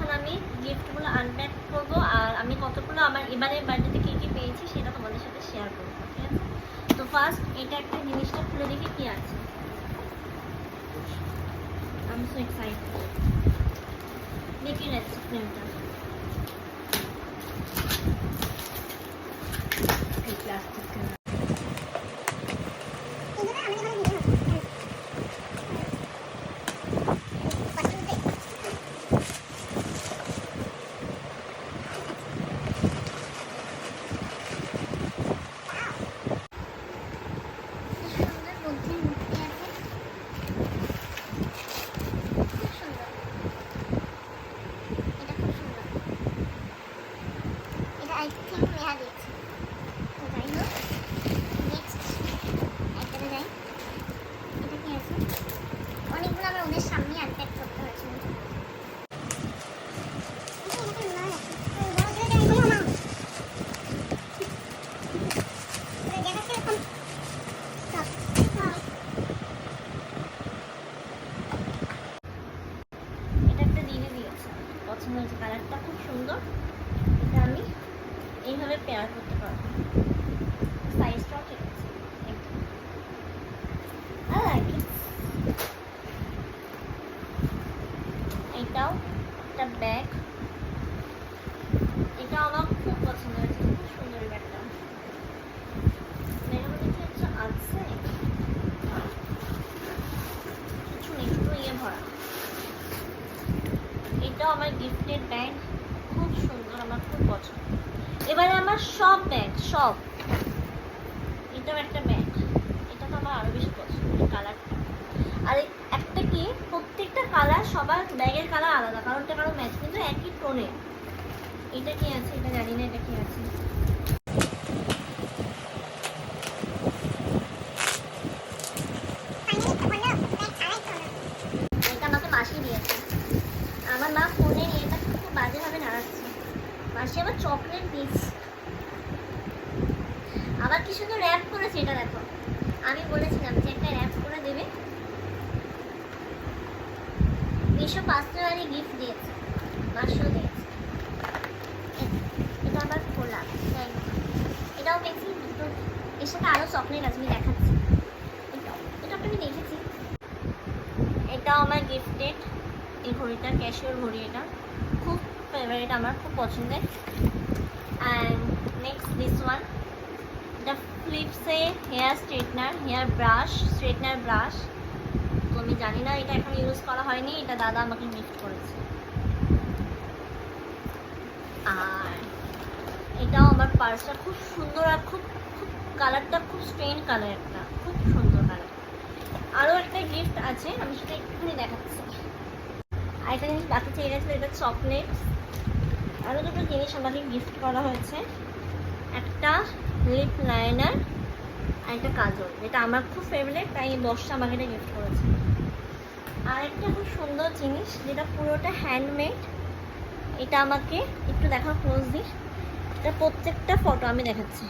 এখন আমি গিফটগুলো আনপ্যাক করবো, আর আমি কতগুলো আমার এবারের বার্থডেতে কী কী পেয়েছি সেটা তোমাদের সাথে শেয়ার করবো, ঠিক আছে? তো ফার্স্ট এটা একটা জিনিসটা খুলে দেখি কী আছে। আমি সো এক্সাইটেড, দেখে যাচ্ছি ফ্রেমটা। অনেকগুলো আমার ওদের সামনে আনপ্যাক করতে হয়েছিল। এটা একটা দিয়ে দিয়েছে, পছন্দ হয়েছে, কালারটা খুব সুন্দর। এটা আমি এইভাবে পেয়ার করতে পারবো, সাইজটাও ঠিক আছে, এটাও একটা ব্যাগ, এটাও আমার খুব পছন্দ হয়েছে, খুব সুন্দর ব্যাগটা। ব্যাগের মধ্যে কিছু আছে, কিছু নেই, শুধু ইয়ে ভরা। এটাও আমার গিফটেড ব্যাগ, খুব সুন্দর, আমার খুব পছন্দ। এবারে আমার সব ব্যাগ, সব। এটাও একটা ব্যাগ, এটা তো আমার আরো বেশি পছন্দ, কালারটা। আর একটা কি, প্রত্যেকটা কালার সবার ব্যাগের কালার আলাদা, কারণটা কারো ম্যাচ, কিন্তু একই টোনে। এটা কি আছে এটা জানি না, এটা কি আছে। এটা আমাকে মাসি দিয়েছে, আমার মা ফোনে এটা খুব বাজেভাবে নাড়াচ্ছে। মাসি আবার চকলেট দিয়েছে, আবার কি সুন্দর র্যাপ করেছে, এটা দেখো। আমি বলেছিলাম যে একটা র্যাপ করে দেবে, মিশো পার্সোনালি গিফট দিয়েছে, মাসিও দিয়েছে। এটা আবার খোলা, এটাও পেয়েছি দুটো, এর সাথে আরও চকলেট আছে, আমি দেখাচ্ছি। এটা আমি দেখেছি, এটাও আমার গিফটেড। এই ঘড়িটা ক্যাশিওর ঘড়ি, এটা খুব ফেভারিট, আমার খুব পছন্দের। অ্যান্ড নেক্সট দিস ওয়ান, এটা ফিলিপসে hair straightener, hair brush, straightener brush. তো আমি জানি না, এটা এখন ইউজ করা হয়নি, এটা দাদা আমাকে গিফট করেছে। আর এটাও আমার পার্সটা খুব সুন্দর, আর খুব খুব কালারটা খুব স্ট্রেন কালার, একটা খুব সুন্দর কালার। আরও একটা গিফট আছে, আমি সেটা একটুখানি দেখাচ্ছি। আরেকটা জিনিস বাকি চেয়ে গেছিলো, এটা চকলেট। আরও দুটো জিনিস আমাকে গিফট করা হয়েছে, একটা লিপ লাইনার আর একটা কাজল, যেটা আমার খুব ফেভারিট, তাই বর্ষা আমাকে এটা গিফট করেছে। আর একটা খুব সুন্দর জিনিস, যেটা পুরোটা হ্যান্ডমেড, এটা আমাকে একটু দেখা ক্লোজলি, এটা প্রত্যেকটা ফটো আমি দেখাচ্ছি।